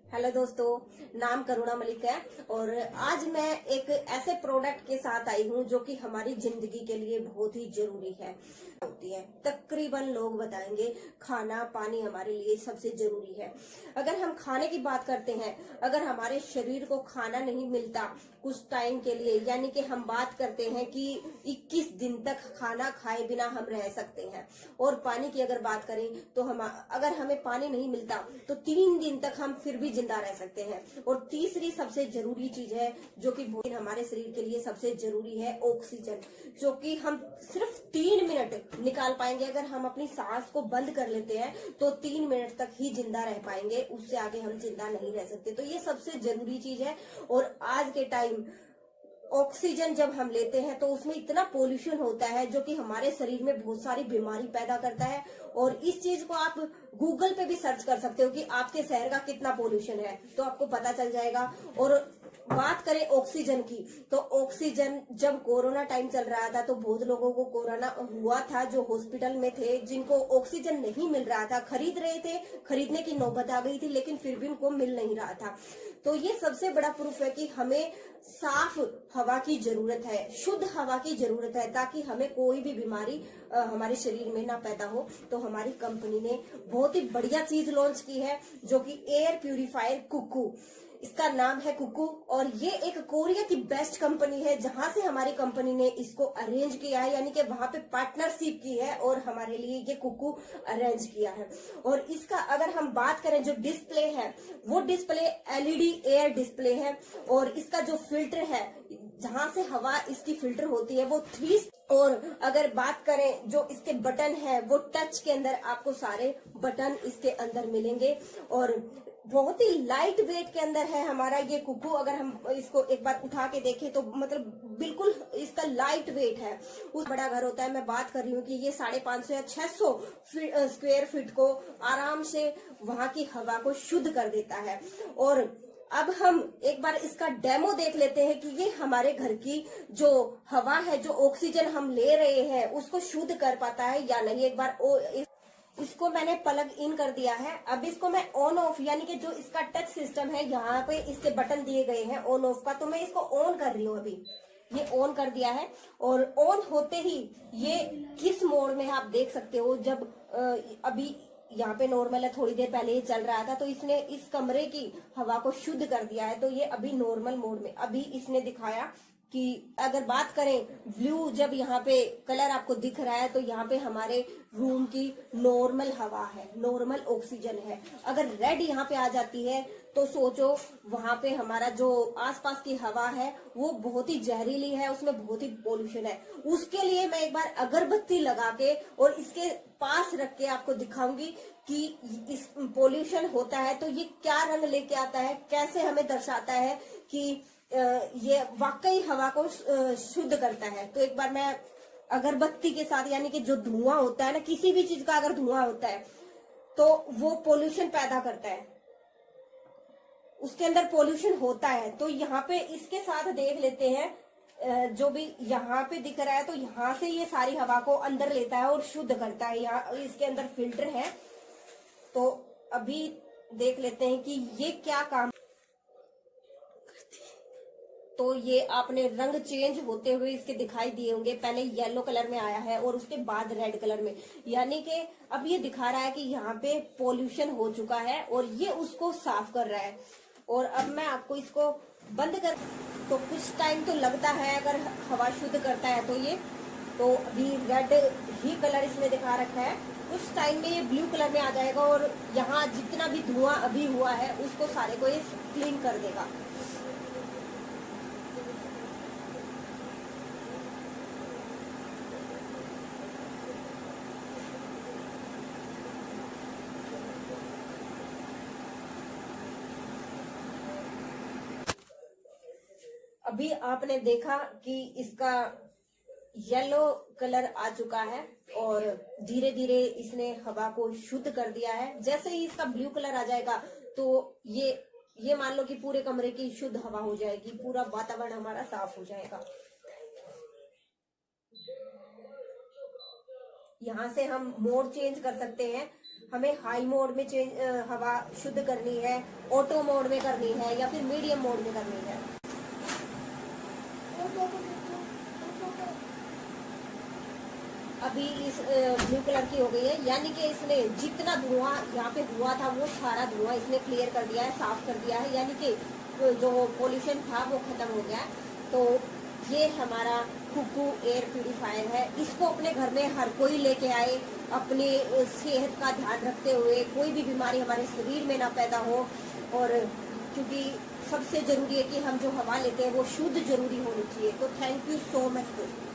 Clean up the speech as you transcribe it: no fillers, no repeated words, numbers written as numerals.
Hello दोस्तों, नाम करुणा मलिक है और आज मैं एक ऐसे प्रोडक्ट के साथ आई हूँ जो कि हमारी जिंदगी के लिए बहुत ही जरूरी है होती है। तकरीबन लोग बताएंगे खाना पानी हमारे लिए सबसे जरूरी है। अगर हम खाने की बात करते हैं, अगर हमारे शरीर को खाना नहीं मिलता कुछ टाइम के लिए, यानी कि हम बात करते हैं कि 21 दिन तक खाना खाए बिना हम रह सकते हैं। और पानी की अगर बात करें तो हम अगर हमें पानी नहीं मिलता तो 3 दिन तक हम फिर भी जिंदा रह सकते हैं। और तीसरी सबसे जरूरी चीज है जो कि हमारे शरीर के लिए सबसे जरूरी है, ऑक्सीजन, जो कि हम सिर्फ 3 मिनट निकाल पाएंगे। अगर हम अपनी सांस को बंद कर लेते हैं तो 3 मिनट तक ही जिंदा रह पाएंगे, उससे आगे हम जिंदा नहीं रह सकते। तो ये सबसे जरूरी चीज है। और आज के टाइम ऑक्सीजन जब हम लेते हैं तो उसमें इतना पोल्यूशन होता है जो कि हमारे शरीर में बहुत सारी बीमारी पैदा करता है। और इस चीज को आप गूगल पे भी सर्च कर सकते हो कि आपके शहर का कितना पोल्यूशन है, तो आपको पता चल जाएगा। और बात करें ऑक्सीजन की, तो ऑक्सीजन जब कोरोना टाइम चल रहा था तो बहुत लोगों को कोरोना हुआ था जो हॉस्पिटल में थे, जिनको ऑक्सीजन नहीं मिल रहा था, खरीद रहे थे, खरीदने की नौबत आ गई थी, लेकिन फिर भी उनको मिल नहीं रहा था। तो ये सबसे बड़ा प्रूफ है कि हमें साफ हवा की जरूरत है, शुद्ध हवा की जरूरत है, ताकि हमें कोई भी बीमारी हमारे शरीर में ना पैदा हो। तो हमारी कंपनी ने बहुत ही बढ़िया चीज लॉन्च की है जो कि एयर प्यूरिफायर कुकू, इसका नाम है कुकू। और ये एक कोरिया की बेस्ट कंपनी है जहां से हमारी कंपनी ने इसको अरेंज किया है, यानी कि वहां पे पार्टनरशिप की है और हमारे लिए ये कुकू अरेंज किया है। और इसका अगर हम बात करें, जो डिस्प्ले है वो डिस्प्ले एलईडी एयर डिस्प्ले है। और इसका जो फिल्टर है, जहां से हवा इसकी फिल्टर होती है, वो 3। और अगर बात करें जो इसके बटन है, वो टच के अंदर आपको सारे बटन इसके अंदर मिलेंगे। और बहुत ही लाइट वेट के अंदर है हमारा ये कुकू। अगर हम इसको एक बार उठा के देखें तो मतलब बिल्कुल इसका लाइट वेट है। उस बड़ा घर होता है, मैं बात कर रही हूँ कि ये 550 या 600 स्क्वायर फीट को आराम से वहां की हवा को शुद्ध कर देता है। और अब हम एक बार इसका डेमो देख लेते हैं कि ये हमारे घर की जो हवा है, जो ऑक्सीजन हम ले रहे हैं, उसको शुद्ध कर पाता है या नहीं। एक बार इसको मैंने प्लग इन कर दिया है। अब इसको मैं ऑन ऑफ, यानी कि जो इसका टच सिस्टम है, यहाँ पे इसके बटन दिए गए हैं ऑन ऑफ का, तो मैं इसको ऑन कर रही हूँ। अभी ये ऑन कर दिया है और ऑन होते ही ये किस मोड में है आप देख सकते हो। जब अभी यहाँ पे नॉर्मल है, थोड़ी देर पहले ये चल रहा था, तो इसने इस कमरे की हवा को शुद्ध कर दिया है। तो ये अभी नॉर्मल मोड में, अभी इसने दिखाया कि अगर बात करें ब्लू, जब यहाँ पे कलर आपको दिख रहा है तो यहाँ पे हमारे रूम की नॉर्मल हवा है, नॉर्मल ऑक्सीजन है। अगर रेड यहाँ पे आ जाती है तो सोचो वहां पे हमारा जो आसपास की हवा है वो बहुत ही जहरीली है, उसमें बहुत ही पोल्यूशन है। उसके लिए मैं एक बार अगरबत्ती लगा के और इसके पास रख के आपको दिखाऊंगी कि इस पोल्यूशन होता है तो ये क्या रंग लेके आता है, कैसे हमें दर्शाता है कि ये वाकई हवा को शुद्ध करता है। तो एक बार मैं अगरबत्ती के साथ, यानी कि जो धुआं होता है ना, किसी भी चीज का अगर धुआं होता है तो वो पोल्यूशन पैदा करता है, उसके अंदर पोल्यूशन होता है। तो यहाँ पे इसके साथ देख लेते हैं, जो भी यहाँ पे दिख रहा है, तो यहाँ से ये सारी हवा को अंदर लेता है और शुद्ध करता है। यहाँ इसके अंदर फिल्टर है, तो अभी देख लेते हैं कि ये क्या काम। तो ये आपने रंग चेंज होते हुए इसके दिखाई दिए होंगे। पहले येलो कलर में आया है और उसके बाद रेड कलर में, यानी कि अब ये दिखा रहा है कि यहाँ पे पोल्यूशन हो चुका है और ये उसको साफ कर रहा है। और अब मैं आपको इसको बंद कर, तो कुछ टाइम तो लगता है अगर हवा शुद्ध करता है तो ये, तो अभी रेड ही कलर इसमें दिखा रखा है, कुछ टाइम में ये ब्लू कलर में आ जाएगा और यहाँ जितना भी धुआं अभी हुआ है उसको सारे को ये क्लीन कर देगा। अभी आपने देखा कि इसका येलो कलर आ चुका है और धीरे धीरे इसने हवा को शुद्ध कर दिया है। जैसे ही इसका ब्लू कलर आ जाएगा तो ये मान लो कि पूरे कमरे की शुद्ध हवा हो जाएगी, पूरा वातावरण हमारा साफ हो जाएगा। यहाँ से हम मोड चेंज कर सकते हैं। हमें हाई मोड में हवा शुद्ध करनी है, ऑटो मोड में करनी है या फिर मीडियम मोड में करनी है। अभी इस ब्लू कलर की हो गई है, यानी कि इसने जितना धुआं यहाँ पे हुआ था वो सारा धुआं इसने क्लियर कर दिया है, साफ कर दिया है, यानी कि जो पोल्यूशन था वो खत्म हो गया। तो ये हमारा कुकू एयर प्यूरिफायर है। इसको अपने घर में हर कोई लेके आए, अपनी सेहत का ध्यान रखते हुए कोई भी बीमारी हमारे शरीर में ना पैदा हो। और क्योंकि सबसे जरूरी है कि हम जो हवा लेते हैं वो शुद्ध जरूरी होनी चाहिए। तो थैंक यू सो मच दोस्तों।